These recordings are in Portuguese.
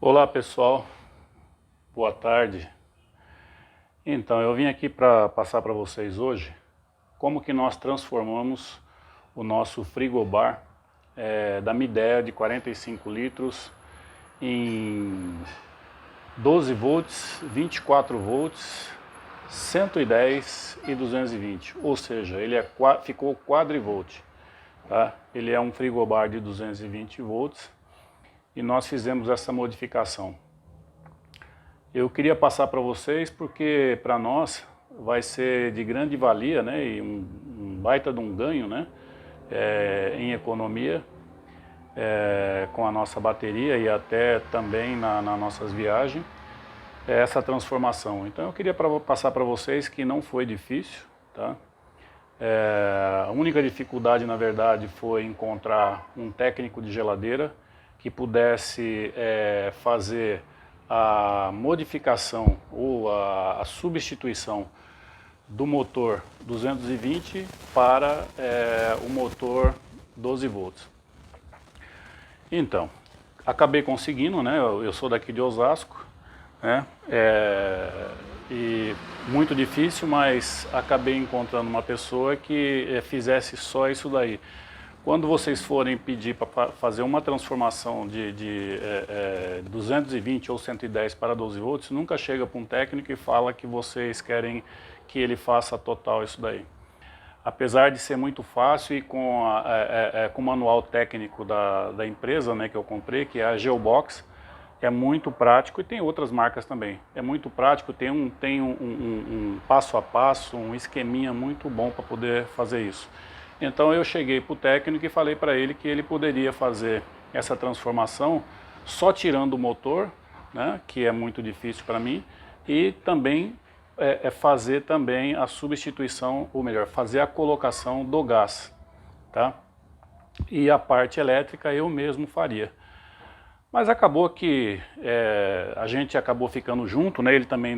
Olá pessoal, boa tarde. Então eu vim aqui para passar para vocês hoje como que nós transformamos o nosso frigobar da Midea de 45 litros em 12 volts, 24 volts, 110 e 220, ou seja, ele ficou quadrivolt, tá? Ele é um frigobar de 220 volts e nós fizemos essa modificação. Eu queria passar para vocês porque para nós vai ser de grande valia, né, e um baita de um ganho, né, em economia, com a nossa bateria e até também nas nossas viagens, essa transformação. Então eu queria passar para vocês que não foi difícil, tá? A única dificuldade na verdade foi encontrar um técnico de geladeira que pudesse fazer a modificação ou a substituição do motor 220 para o motor 12 volts. Então, acabei conseguindo, né? Eu sou daqui de Osasco, né? E muito difícil, mas acabei encontrando uma pessoa que fizesse só isso daí. Quando vocês forem pedir para fazer uma transformação de 220 ou 110 para 12 volts, nunca chega para um técnico e fala que vocês querem que ele faça total isso daí. Apesar de ser muito fácil e com o manual técnico da empresa, né, que eu comprei, que é a Geobox, é muito prático, e tem outras marcas também. É muito prático, tem um passo a passo, um esqueminha muito bom para poder fazer isso. Então eu cheguei para o técnico e falei para ele que ele poderia fazer essa transformação só tirando o motor, né, que é muito difícil para mim, e também fazer também a substituição, ou melhor, fazer a colocação do gás, tá? E a parte elétrica eu mesmo faria. Mas acabou que a gente acabou ficando junto, né? Ele também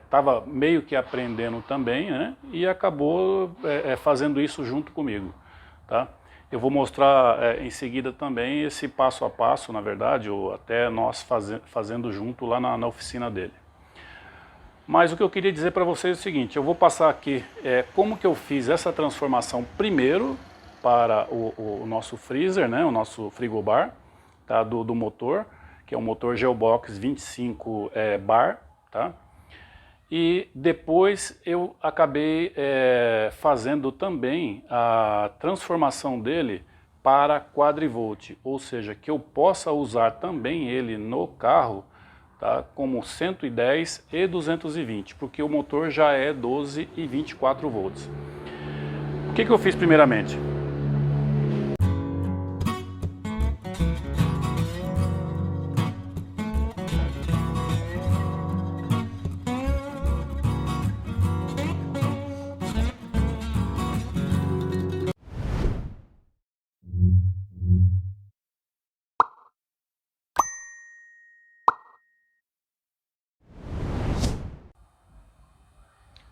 estava meio que aprendendo também, né? E acabou fazendo isso junto comigo, tá? Eu vou mostrar em seguida também esse passo a passo, na verdade, ou até nós fazendo junto lá na oficina dele. Mas o que eu queria dizer para vocês é o seguinte, eu vou passar aqui como que eu fiz essa transformação primeiro para o nosso freezer, né? O nosso frigobar. Tá, do motor, que é um motor Geobox 25 bar, tá? E depois eu acabei fazendo também a transformação dele para quadrivolt, ou seja, que eu possa usar também ele no carro, tá, como 110 e 220, porque o motor já é 12 e 24 volts. O que eu fiz primeiramente?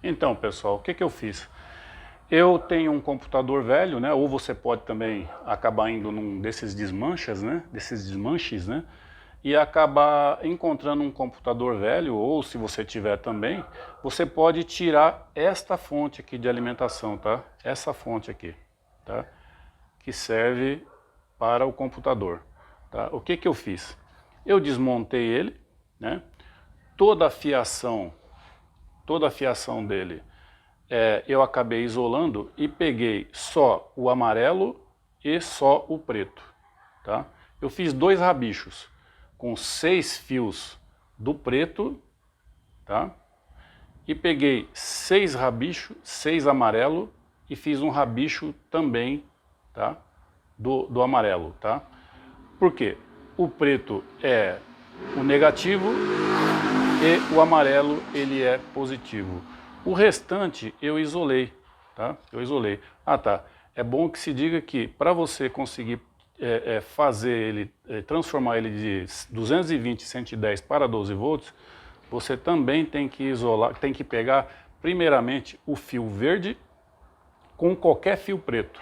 Então, pessoal, o que eu fiz? Eu tenho um computador velho, né? Ou você pode também acabar indo num desses desmanches, né? E acabar encontrando um computador velho, ou se você tiver também, você pode tirar esta fonte aqui de alimentação, tá? Essa fonte aqui, tá? Que serve para o computador, tá? O que eu fiz? Eu desmontei ele, né? Toda a fiação dele eu acabei isolando e peguei só o amarelo e só o preto, tá? Eu fiz 2 rabichos com 6 fios do preto, tá? E peguei 6 rabichos, 6 amarelo e fiz um rabicho também, tá? Do amarelo, tá? Por quê? O preto é o negativo e o amarelo ele é positivo. O restante eu isolei, tá? Eu isolei. Ah, tá. É bom que se diga que para você conseguir fazer ele, transformar ele de 220 e 110 para 12 volts, você também tem que isolar, tem que pegar primeiramente o fio verde com qualquer fio preto.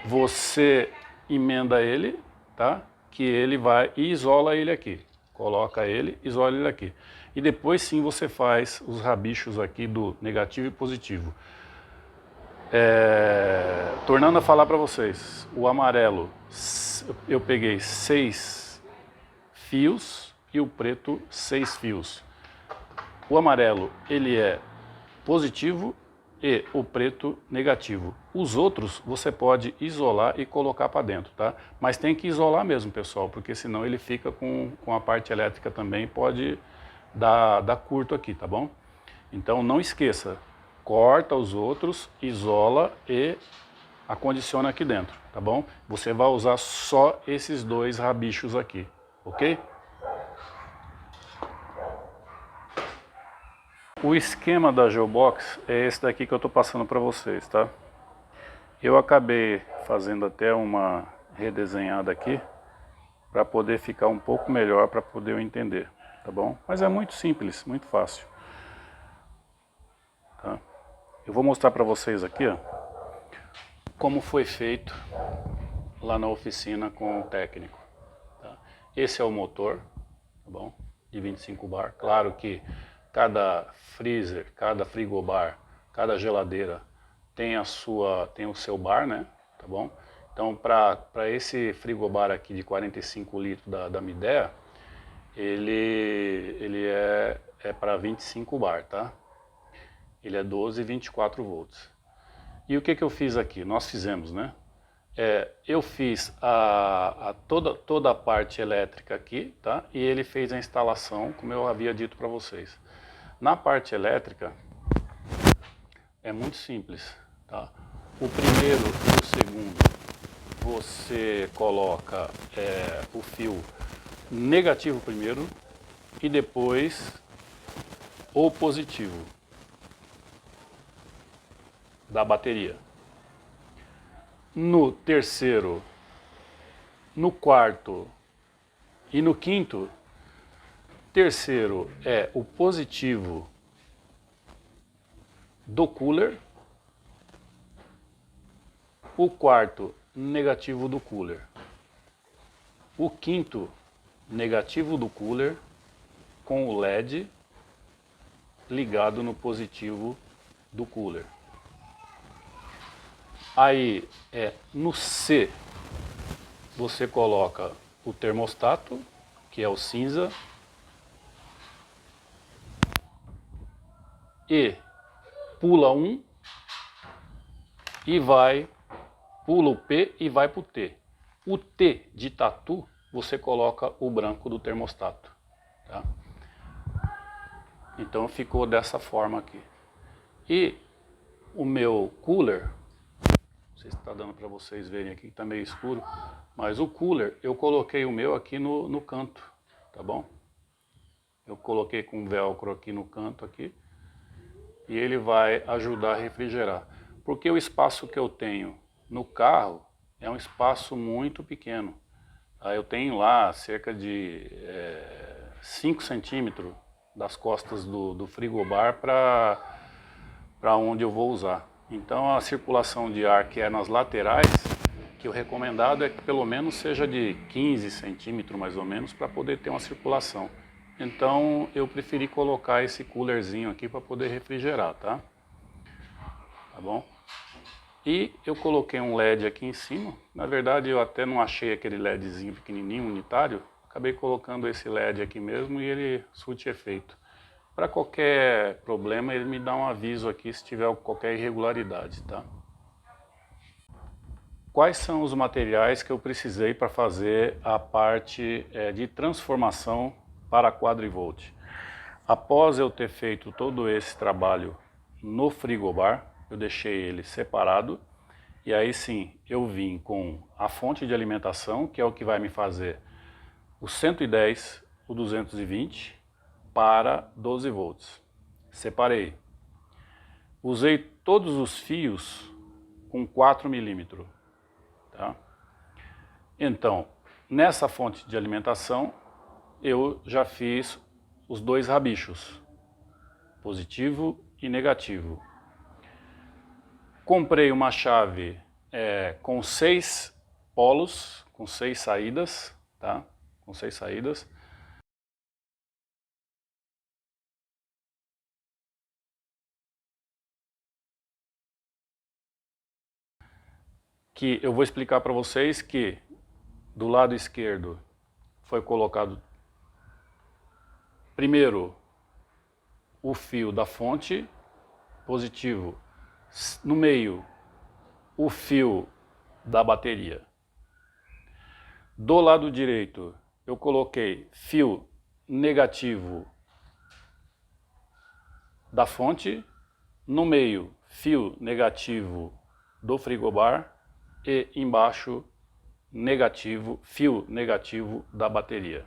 Você emenda ele, tá? Que ele vai e isola ele aqui, coloca ele, isola ele aqui. E depois sim você faz os rabichos aqui do negativo e positivo. Tornando a falar para vocês, o amarelo eu peguei 6 fios e o preto 6 fios. O amarelo ele é positivo e o preto negativo. Os outros você pode isolar e colocar para dentro, tá? Mas tem que isolar mesmo, pessoal, porque senão ele fica com a parte elétrica também, pode dar curto aqui, tá bom? Então não esqueça, corta os outros, isola e acondiciona aqui dentro, tá bom? Você vai usar só esses 2 rabichos aqui, ok? O esquema da Geobox é esse daqui que eu estou passando para vocês, tá? Eu acabei fazendo até uma redesenhada aqui para poder ficar um pouco melhor, para poder eu entender, tá bom? Mas é muito simples, muito fácil. Tá? Eu vou mostrar para vocês aqui, ó, como foi feito lá na oficina com o técnico. Tá? Esse é o motor, tá bom? De 25 bar. Claro que cada freezer, cada frigobar, cada geladeira tem o seu bar, né? Tá bom? Então, para esse frigobar aqui de 45 litros da Midea, ele é para 25 bar, tá? Ele é 12 e 24 volts. E o que eu fiz aqui? Nós fizemos, né? Eu fiz toda a parte elétrica aqui, tá? E ele fez a instalação, como eu havia dito para vocês. Na parte elétrica, é muito simples, tá? O primeiro e o segundo, você coloca o fio negativo primeiro e depois o positivo da bateria. No terceiro, no quarto e no quinto, terceiro é o positivo do cooler, o quarto negativo do cooler, o quinto negativo do cooler com o LED ligado no positivo do cooler. Aí no C você coloca o termostato, que é o cinza, e pula um e pula o P e vai para o T. O T de tatu, você coloca o branco do termostato. Tá? Então ficou dessa forma aqui. E o meu cooler, não sei se está dando para vocês verem aqui que está meio escuro, mas o cooler, eu coloquei o meu aqui no canto, tá bom? Eu coloquei com velcro aqui no canto aqui, e ele vai ajudar a refrigerar. Porque o espaço que eu tenho no carro é um espaço muito pequeno. Eu tenho lá cerca de 5 centímetros das costas do frigobar para onde eu vou usar. Então a circulação de ar que é nas laterais, que o recomendado é que pelo menos seja de 15 centímetros mais ou menos, para poder ter uma circulação. Então eu preferi colocar esse coolerzinho aqui para poder refrigerar, tá? Tá bom? E eu coloquei um LED aqui em cima. Na verdade eu até não achei aquele LEDzinho pequenininho, unitário. Acabei colocando esse LED aqui mesmo e ele surte efeito. Para qualquer problema ele me dá um aviso aqui se tiver qualquer irregularidade, tá? Quais são os materiais que eu precisei para fazer a parte de transformação para quadrivolt? Após eu ter feito todo esse trabalho no frigobar, eu deixei ele separado e aí sim eu vim com a fonte de alimentação, que é o que vai me fazer o 110, o 220 para 12 volts. Separei. Usei todos os fios com 4 milímetros. Tá? Então, nessa fonte de alimentação, eu já fiz os 2 rabichos, positivo e negativo. Comprei uma chave com 6 polos, com 6 saídas, tá? Com 6 saídas. que eu vou explicar para vocês que do lado esquerdo foi colocado primeiro o fio da fonte positivo, no meio o fio da bateria. Do lado direito eu coloquei fio negativo da fonte, no meio fio negativo do frigobar e embaixo negativo, fio negativo da bateria.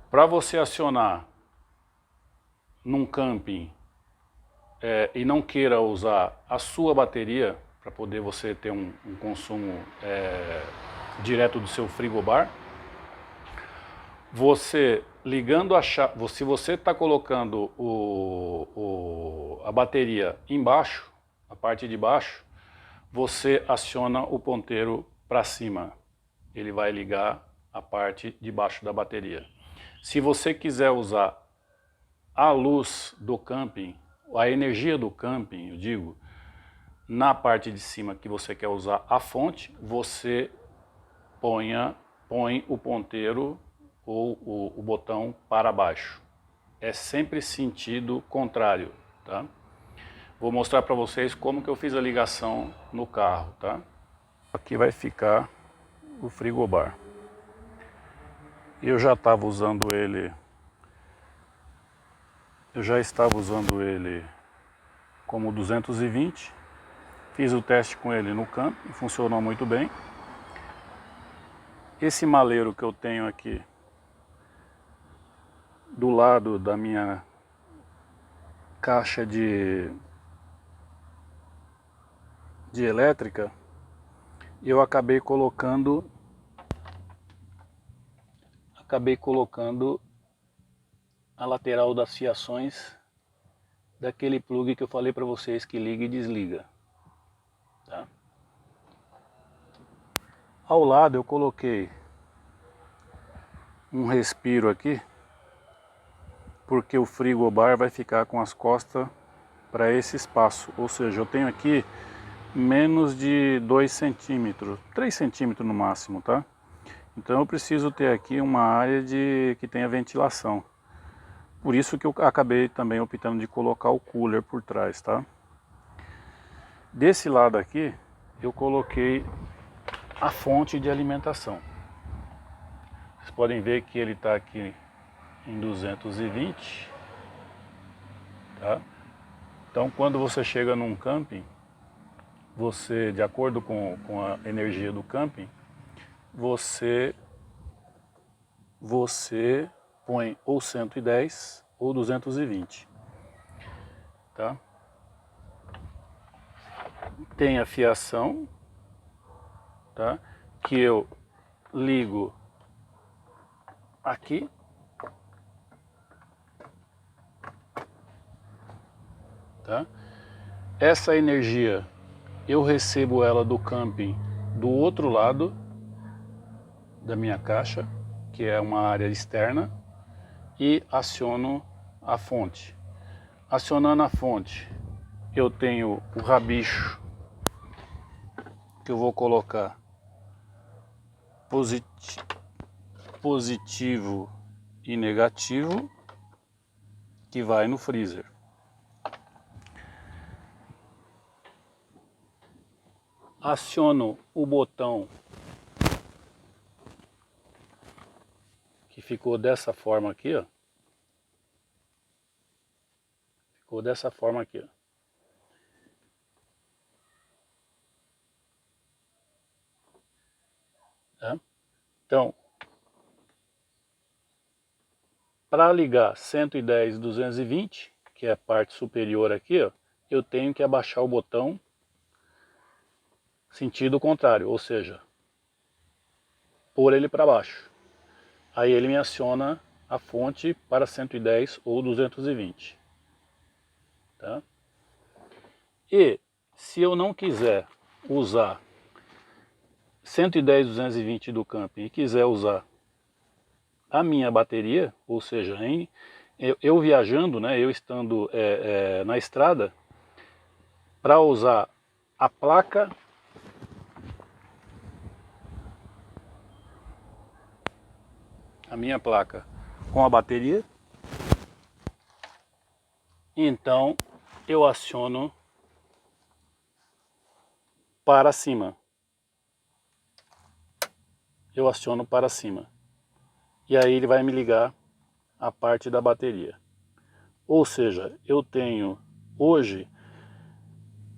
Para você acionar num camping e não queira usar a sua bateria, para poder você ter um consumo direto do seu frigobar, você ligando a chave, se você está colocando a bateria embaixo, a parte de baixo, você aciona o ponteiro para cima. Ele vai ligar a parte de baixo da bateria. Se você quiser usar a luz do camping, a energia do camping, eu digo, na parte de cima que você quer usar a fonte, você põe o ponteiro ou o botão para baixo. É sempre sentido contrário, tá? Vou mostrar para vocês como que eu fiz a ligação no carro, tá? Aqui vai ficar o frigobar. Eu já estava usando ele, como 220. Fiz o teste com ele no campo, funcionou muito bem. Esse maleiro que eu tenho aqui do lado da minha caixa de elétrica, eu acabei colocando a lateral das fiações daquele plug que eu falei para vocês que liga e desliga, tá? Ao lado eu coloquei um respiro aqui, porque o frigobar vai ficar com as costas para esse espaço, ou seja, eu tenho aqui menos de 2 centímetros, 3 centímetros no máximo, tá? Então eu preciso ter aqui uma área que tenha ventilação. Por isso que eu acabei também optando de colocar o cooler por trás, tá? Desse lado aqui eu coloquei a fonte de alimentação. Vocês podem ver que ele está aqui em 220, tá? Então quando você chega num camping, você, de acordo com a energia do camping, você põe ou 110 ou 220, tá? Tem a fiação, tá? Que eu ligo aqui, tá? Essa energia eu recebo ela do camping do outro lado da minha caixa, que é uma área externa, e aciono a fonte. Acionando a fonte, eu tenho o rabicho que eu vou colocar positivo e negativo, que vai no freezer. Aciono o botão que ficou dessa forma aqui, ó. Ficou dessa forma aqui, ó. Tá? Então, para ligar 110 e 220, que é a parte superior aqui, ó, eu tenho que abaixar o botão sentido contrário, ou seja, pôr ele para baixo. Aí ele me aciona a fonte para 110 ou 220. Tá? E se eu não quiser usar 110 220 do camping e quiser usar a minha bateria, ou seja, eu viajando, né, eu estando na estrada, para usar a placa minha placa com a bateria, então eu aciono para cima. Eu aciono para cima. E aí ele vai me ligar a parte da bateria. Ou seja, eu tenho hoje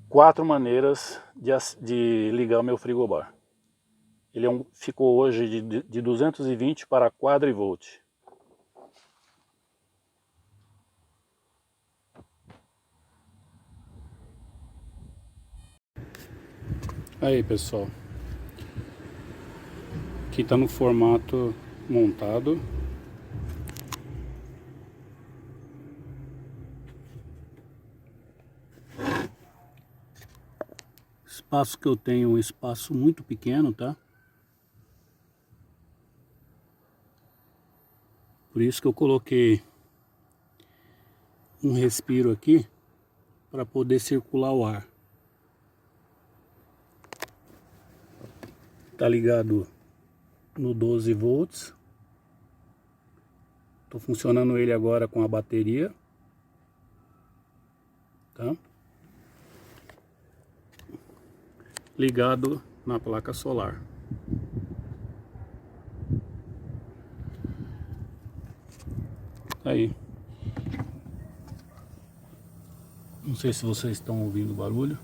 4 maneiras de ligar o meu frigobar. Ele ficou hoje de 220 para quadrivolt. Aí pessoal, aqui está no formato montado. Espaço que eu tenho, um espaço muito pequeno, tá? Por isso que eu coloquei um respiro aqui para poder circular o ar. Tá ligado no 12 volts. Tô funcionando ele agora com a bateria, tá? Ligado na placa solar. Aí. Não sei se vocês estão ouvindo o barulho.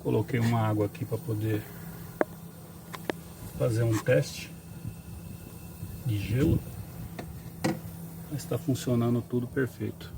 Coloquei uma água aqui para poder fazer um teste de gelo. Mas está funcionando tudo perfeito.